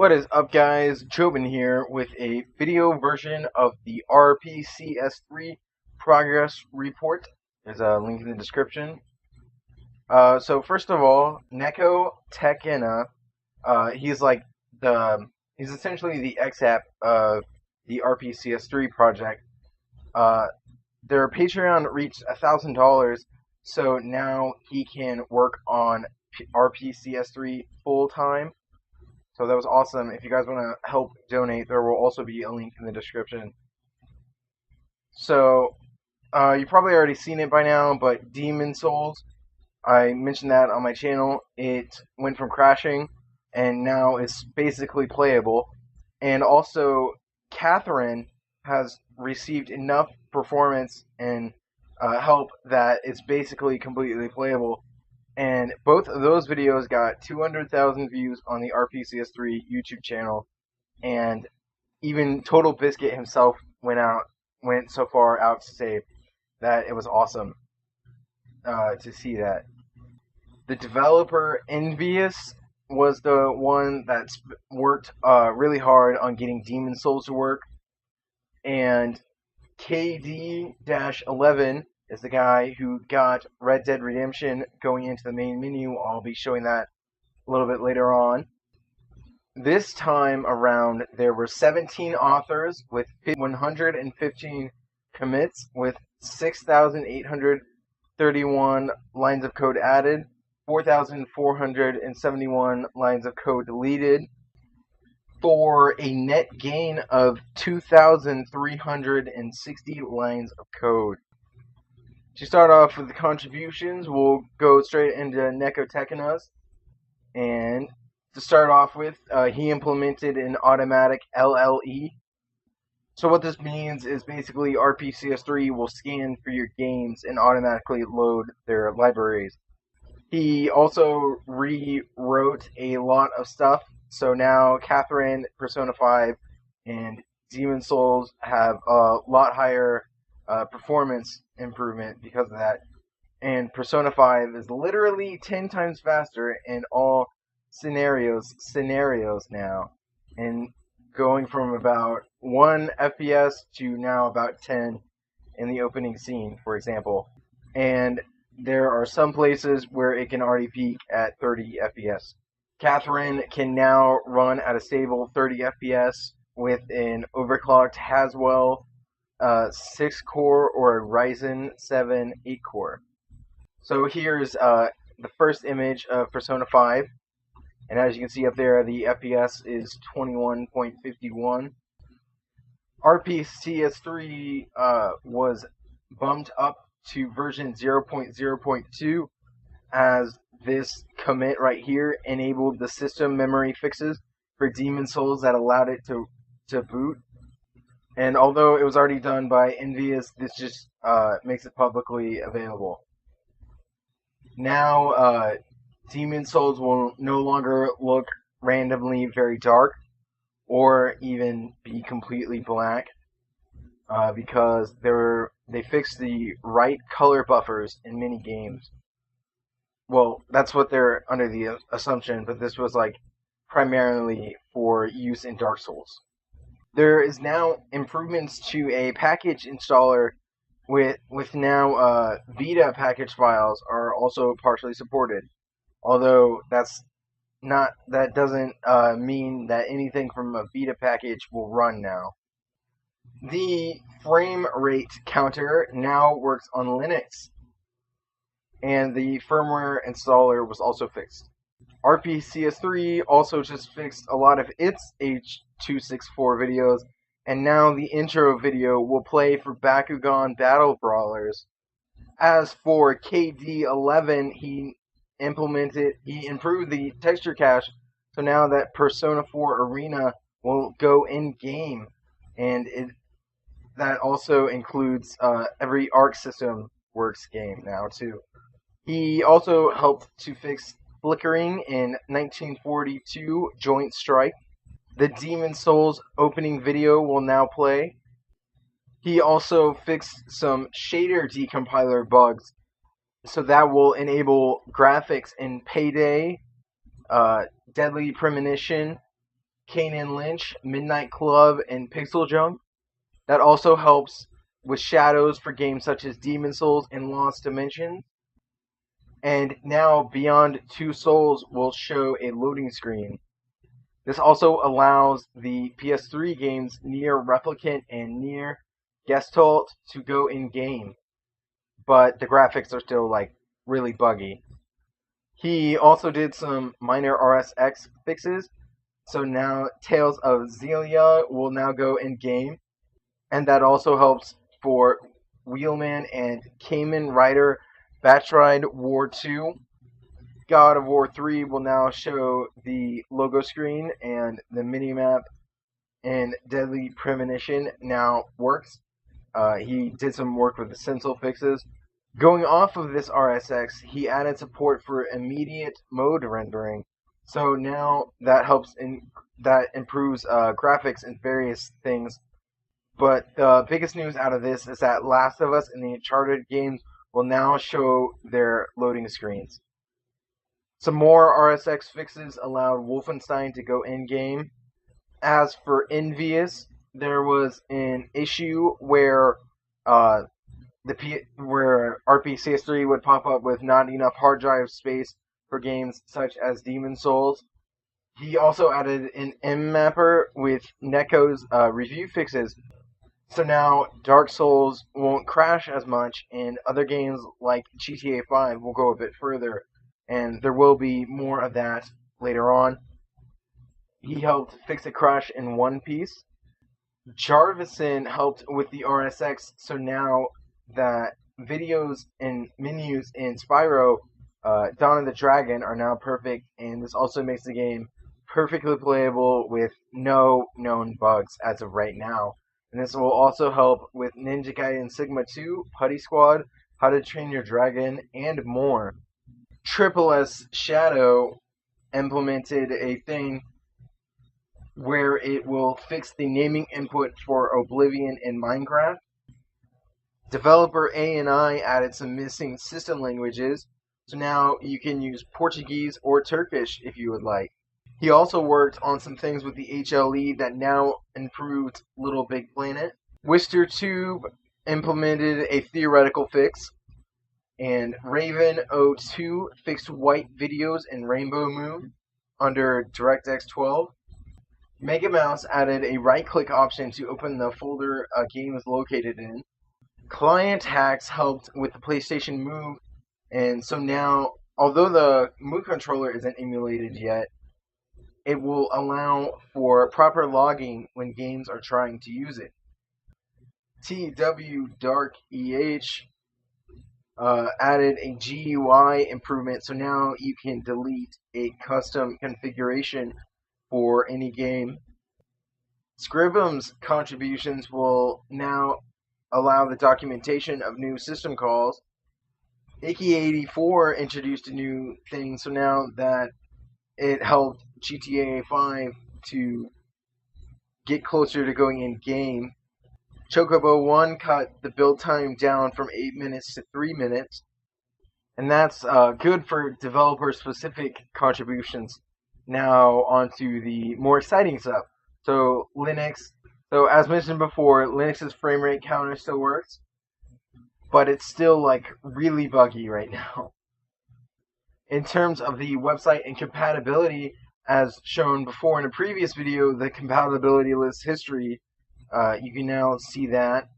What is up, guys? Jobin here with a video version of the RPCS3 progress report. There's a link in the description. So first of all, Neko Tekena, he's like he's essentially the XApp of the RPCS3 project. Their Patreon reached $1,000, so now he can work on RPCS3 full time. So that was awesome. If you guys want to help donate, there will also be a link in the description. So, you've probably already seen it by now, but Demon Souls, I mentioned that on my channel. It went from crashing, and now it's basically playable. And also, Catherine has received enough performance and help that it's basically completely playable. And both of those videos got 200,000 views on the RPCS3 YouTube channel, and even Total Biscuit himself went so far out to say that it was awesome to see that. The developer Envious was the one that worked really hard on getting Demon Souls to work, and KD-11 is the guy who got Red Dead Redemption going into the main menu. I'll be showing that a little bit later on. This time around, there were 17 authors with 115 commits with 6,831 lines of code added, 4,471 lines of code deleted, for a net gain of 2,360 lines of code. To start off with the contributions, we'll go straight into Neko Tekena's. And to start off with, he implemented an automatic LLE. So what this means is basically RPCS3 will scan for your games and automatically load their libraries. He also rewrote a lot of stuff. So now Catherine, Persona 5, and Demon Souls have a lot higher performance improvement because of that. And Persona 5 is literally 10 times faster in all scenarios now, and going from about 1 FPS to now about 10 in the opening scene, for example. And there are some places where it can already peak at 30 FPS. Catherine can now run at a stable 30 FPS with an overclocked Haswell 6-core or a Ryzen 7 8-core. So here's the first image of Persona 5, and as you can see up there, the FPS is 21.51. RPCS3 was bumped up to version 0.0.2 as this commit right here enabled the system memory fixes for Demon Souls that allowed it to boot. And although it was already done by Envious, this just makes it publicly available. Now, Demon Souls will no longer look randomly very dark or even be completely black because they fixed the right color buffers in many games. Well, that's what they're under the assumption, but this was like primarily for use in Dark Souls. There is now improvements to a package installer with now Vita package files are also partially supported. Although that doesn't mean that anything from a Vita package will run now. The frame rate counter now works on Linux, and the firmware installer was also fixed. RPCS3 also just fixed a lot of its H.264 videos, and now the intro video will play for Bakugan Battle Brawlers. As for KD-11, he improved the texture cache, so now that Persona 4 Arena will go in-game, and that also includes every Arc System Works game now, too. He also helped to fix flickering in 1942 Joint Strike. The Demon Souls opening video will now play. He also fixed some shader decompiler bugs, so that will enable graphics in Payday, Deadly Premonition, Kane and Lynch, Midnight Club, and Pixel Junk. That also helps with shadows for games such as Demon Souls and Lost Dimensions. And now Beyond Two Souls will show a loading screen. This also allows the PS3 games Nier Replicant and Nier Gestalt to go in game, but the graphics are still like really buggy. He also did some minor RSX fixes, so now Tales of Xillia will now go in game, and that also helps for Wheelman and Kamen Rider Batch Ride War 2. God of War 3 will now show the logo screen, and the minimap in Deadly Premonition now works. He did some work with the Stencil fixes. Going off of this RSX, he added support for immediate mode rendering. So now that improves graphics and various things. But the biggest news out of this is that Last of Us and the Uncharted games will now show their loading screens. Some more RSX fixes allowed Wolfenstein to go in-game. As for Envious, there was an issue where where RPCS3 would pop up with not enough hard drive space for games such as Demon Souls. He also added an M mapper with Neko's review fixes. So now Dark Souls won't crash as much, and other games like GTA 5 will go a bit further. And there will be more of that later on. He helped fix a crash in One Piece. Jarvison helped with the RSX, so now that videos and menus in Spyro, Dawn of the Dragon, are now perfect, and this also makes the game perfectly playable with no known bugs as of right now. And this will also help with Ninja Gaiden Sigma 2, Putty Squad, How to Train Your Dragon, and more. Triple S Shadow implemented a thing where it will fix the naming input for Oblivion in Minecraft. Developer A&I added some missing system languages, so now you can use Portuguese or Turkish if you would like. He also worked on some things with the HLE that now improved Little Big Planet. Wister Tube implemented a theoretical fix, and Raven 02 fixed white videos in Rainbow Moon under DirectX 12. Mega Mouse added a right-click option to open the folder a game is located in. Client hacks helped with the PlayStation Move, and so now, although the Move controller isn't emulated yet, it will allow for proper logging when games are trying to use it. TW Dark EH added a GUI improvement, so now you can delete a custom configuration for any game. Scribum's contributions will now allow the documentation of new system calls. Icky84 introduced a new thing, so now that it helped GTA 5 to get closer to going in game. Chocobo 1 cut the build time down from 8 minutes to 3 minutes, and that's good for developer-specific contributions. Now onto the more exciting stuff. So Linux. So as mentioned before, Linux's frame rate counter still works, but it's still like really buggy right now. In terms of the website and compatibility, as shown before in a previous video, the compatibility list history, you can now see that.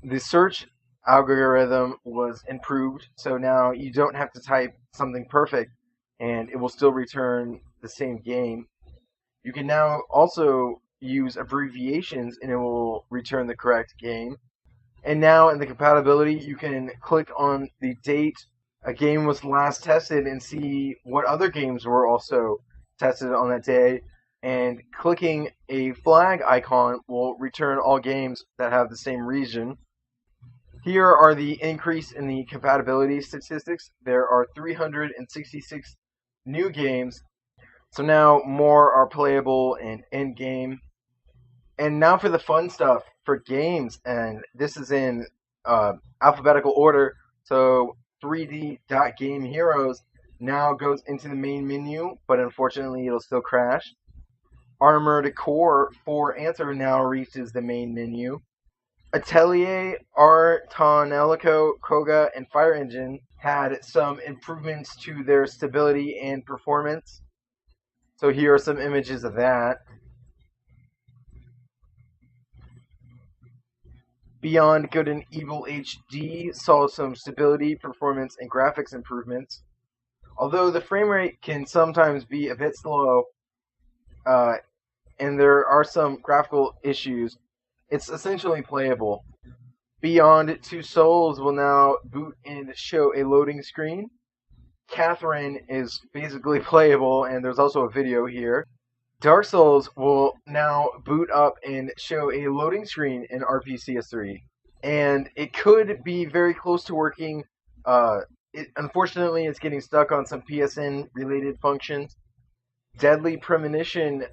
The search algorithm was improved, so now you don't have to type something perfect, and it will still return the same game. You can now also use abbreviations, and it will return the correct game. And now in the compatibility, you can click on the date a game was last tested and see what other games were also tested on that day. And clicking a flag icon will return all games that have the same region. Here are the increase in the compatibility statistics. There are 366 new games, so now more are playable in end-game. And now for the fun stuff for games, and this is in alphabetical order. So 3D.Game Heroes now goes into the main menu, but unfortunately it'll still crash. Armored Core 4 Answer now reaches the main menu. Atelier, Artonelico, Koga, and Fire Engine had some improvements to their stability and performance. So here are some images of that. Beyond Good and Evil HD saw some stability, performance, and graphics improvements. Although the frame rate can sometimes be a bit slow, and there are some graphical issues, it's essentially playable. Beyond Two Souls will now boot and show a loading screen. Catherine is basically playable, and there's also a video here. Dark Souls will now boot up and show a loading screen in RPCS3. And it could be very close to working. Unfortunately, it's getting stuck on some PSN related functions. Deadly Premonition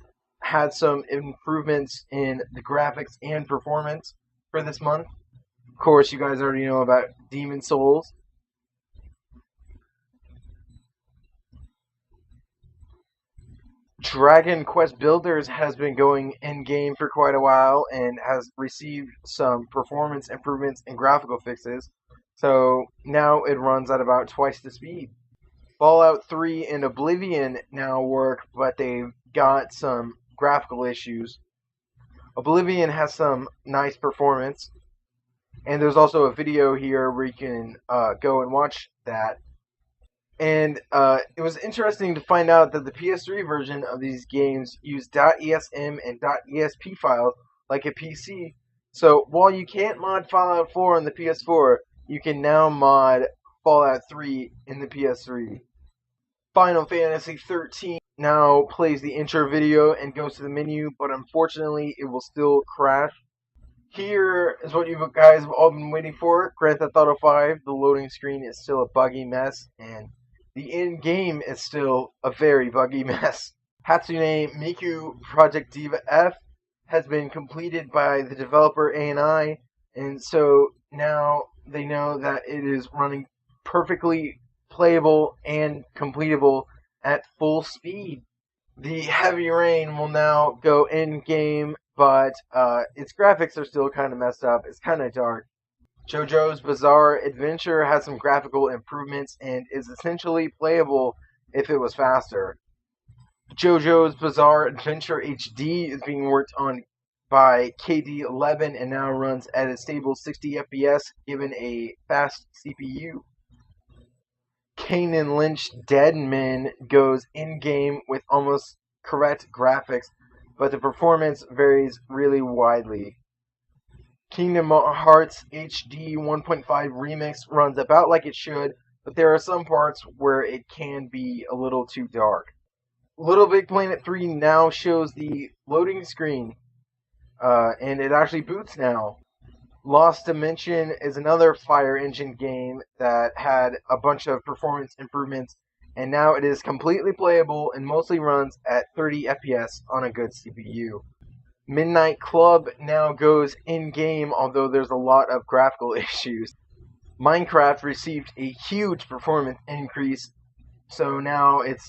had some improvements in the graphics and performance for this month. Of course, you guys already know about Demon Souls. Dragon Quest Builders has been going in-game for quite a while and has received some performance improvements and graphical fixes. So now it runs at about twice the speed. Fallout 3 and Oblivion now work, but they've got some graphical issues. Oblivion has some nice performance. And there's also a video here where you can go and watch that. And it was interesting to find out that the PS3 version of these games use .esm and .esp files like a PC. So while you can't mod Fallout 4 on the PS4, you can now mod Fallout 3 in the PS3. Final Fantasy 13 now plays the intro video and goes to the menu, but unfortunately it will still crash. Here is what you guys have all been waiting for. Grand Theft Auto 5, the loading screen is still a buggy mess, and the in-game is still a very buggy mess. Hatsune Miku Project Diva F has been completed by the developer ANI, and so now they know that it is running perfectly playable and completable at full speed. The Heavy Rain will now go in-game, but its graphics are still kind of messed up. It's kind of dark. JoJo's Bizarre Adventure has some graphical improvements and is essentially playable if it was faster. JoJo's Bizarre Adventure HD is being worked on by KD11 and now runs at a stable 60 FPS given a fast CPU. Kane and Lynch Dead Men goes in-game with almost correct graphics, but the performance varies really widely. Kingdom Hearts HD 1.5 Remix runs about like it should, but there are some parts where it can be a little too dark. Little Big Planet 3 now shows the loading screen, and it actually boots now. Lost Dimension is another Fire Engine game that had a bunch of performance improvements, and now it is completely playable and mostly runs at 30 FPS on a good CPU. Midnight Club now goes in-game, although there's a lot of graphical issues. Minecraft received a huge performance increase, so now it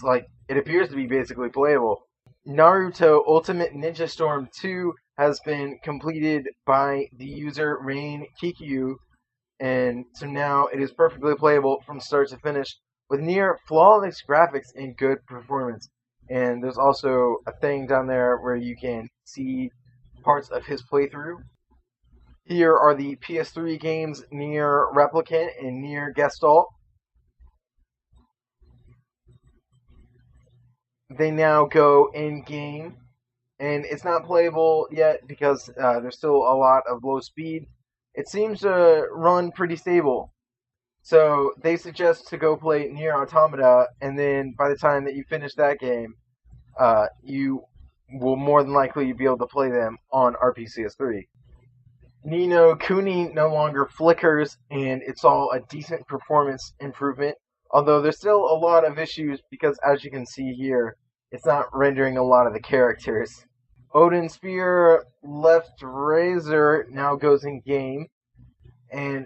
appears to be basically playable. Naruto Ultimate Ninja Storm 2 has been completed by the user Rain Kikyu, and so now it is perfectly playable from start to finish with near flawless graphics and good performance. And there's also a thing down there where you can see parts of his playthrough. Here are the PS3 games Nier Replicant and Nier Gestalt. They now go in-game, and it's not playable yet because there's still a lot of low speed. It seems to run pretty stable. So they suggest to go play Nier Automata, and then by the time that you finish that game, you will more than likely be able to play them on RPCS3. Ni no Kuni no longer flickers, and it's all a decent performance improvement, although there's still a lot of issues because, as you can see here, it's not rendering a lot of the characters. Odin Spear Left Razor now goes in game, and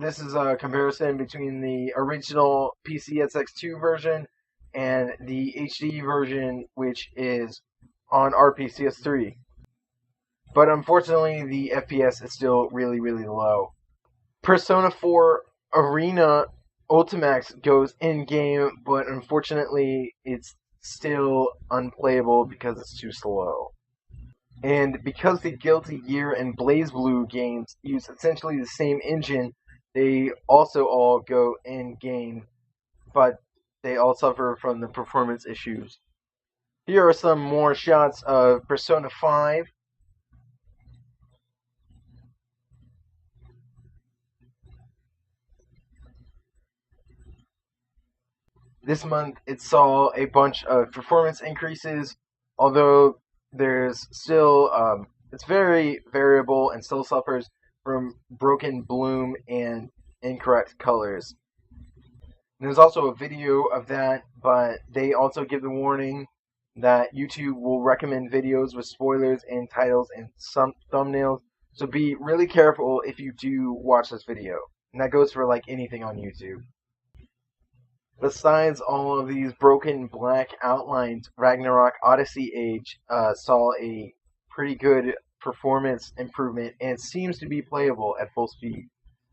this is a comparison between the original PCSX2 version and the HD version, which is on RPCS3. But unfortunately, the FPS is still really, really low. Persona 4 Arena Ultimax goes in-game, but unfortunately, it's still unplayable because it's too slow. And because the Guilty Gear and BlazBlue games use essentially the same engine, they also all go in-game, but they all suffer from the performance issues. Here are some more shots of Persona 5. This month it saw a bunch of performance increases, although there's still it's very variable and still suffers from broken bloom and incorrect colors. And there's also a video of that, but they also give the warning that YouTube will recommend videos with spoilers and titles and some thumbnails. So be really careful if you do watch this video. And that goes for like anything on YouTube. Besides all of these broken black outlines, Ragnarok Odyssey Age saw a pretty good performance improvement and seems to be playable at full speed.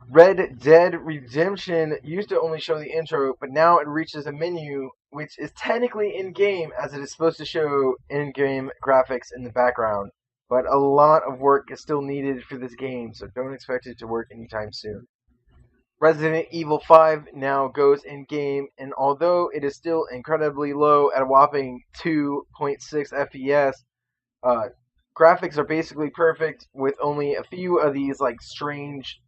Red Dead Redemption used to only show the intro, but now it reaches a menu which is technically in-game, as it is supposed to show in-game graphics in the background. But a lot of work is still needed for this game, so don't expect it to work anytime soon. Resident Evil 5 now goes in-game, and although it is still incredibly low at a whopping 2.6 FPS, graphics are basically perfect with only a few of these like strange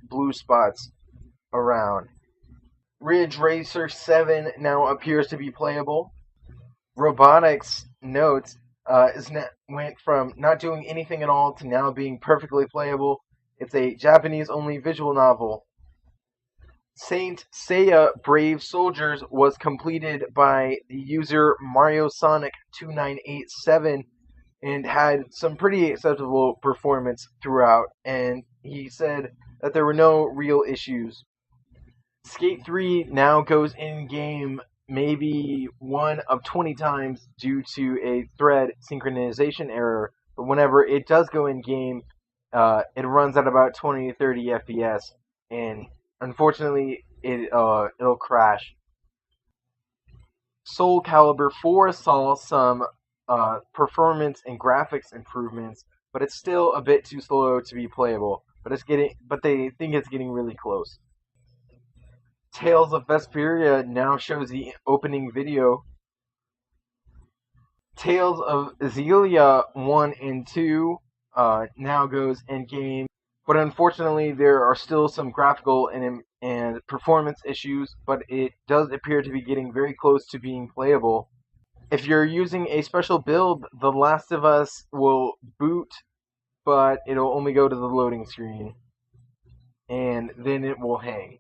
blue spots around. Ridge Racer 7 now appears to be playable. Robotics Notes went from not doing anything at all to now being perfectly playable. It's a Japanese-only visual novel. Saint Seiya Brave Soldiers was completed by the user MarioSonic2987 and had some pretty acceptable performance throughout, and he said that there were no real issues. Skate 3 now goes in-game maybe 1 of 20 times due to a thread synchronization error, but whenever it does go in-game, it runs at about 20 to 30 FPS, and unfortunately, it'll crash. Soul Calibur 4 saw some performance and graphics improvements, but it's still a bit too slow to be playable. But they think it's getting really close. Tales of Vesperia now shows the opening video. Tales of Xillia 1 and 2 now goes in game, but unfortunately there are still some graphical and performance issues, but it does appear to be getting very close to being playable. If you're using a special build, The Last of Us will boot, but it'll only go to the loading screen, and then it will hang.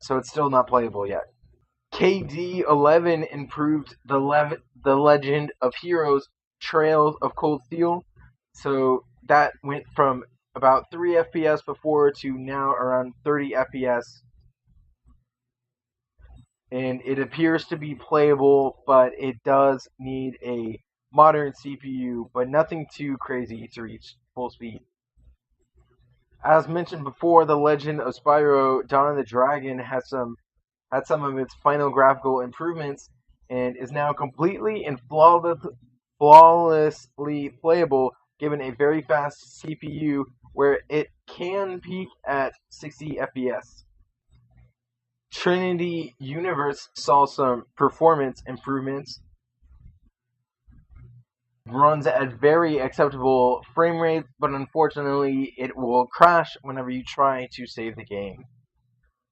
So it's still not playable yet. KD11 improved the Legend of Heroes Trails of Cold Steel, so that went from about 3 FPS before to now around 30 FPS. And it appears to be playable, but it does need a modern CPU, but nothing too crazy to reach full speed. As mentioned before, The Legend of Spyro Dawn of the Dragon had some of its final graphical improvements and is now completely and flawlessly playable given a very fast CPU where it can peak at 60 FPS. Trinity Universe saw some performance improvements. Runs at very acceptable frame rates, but unfortunately it will crash whenever you try to save the game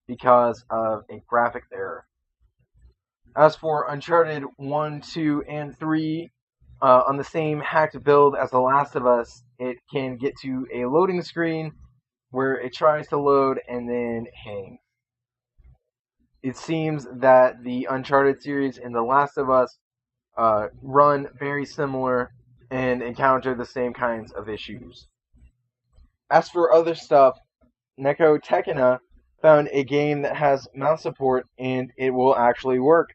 because of a graphics error. As for Uncharted 1, 2, and 3, on the same hacked build as The Last of Us, it can get to a loading screen where it tries to load and then hangs. It seems that the Uncharted series and The Last of Us run very similar and encounter the same kinds of issues. As for other stuff, Neko Tekina found a game that has mouse support and it will actually work.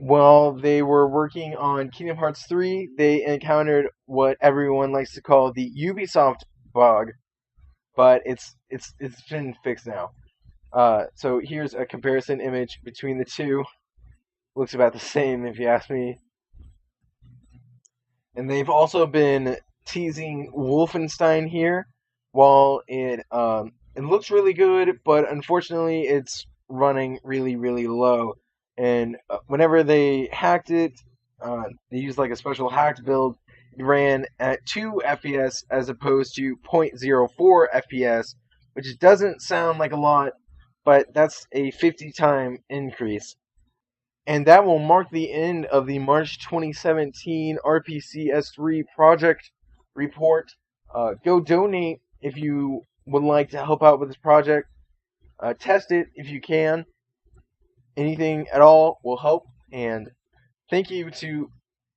while they were working on Kingdom Hearts 3, they encountered what everyone likes to call the Ubisoft bug, but it's been fixed now. So here's a comparison image between the two. Looks about the same if you ask me. And they've also been teasing Wolfenstein here, while it looks really good, but unfortunately it's running really low. And whenever they hacked it, they used like a special hacked build. It ran at 2 FPS as opposed to 0.04 FPS, which doesn't sound like a lot, but that's a 50 time increase. And that will mark the end of the March 2017 RPCS3 project report. Go donate if you would like to help out with this project. Test it if you can. Anything at all will help. And thank you to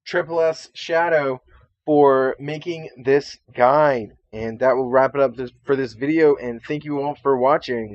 Triple S Shadow for making this guide. And that will wrap it up for this video. And thank you all for watching.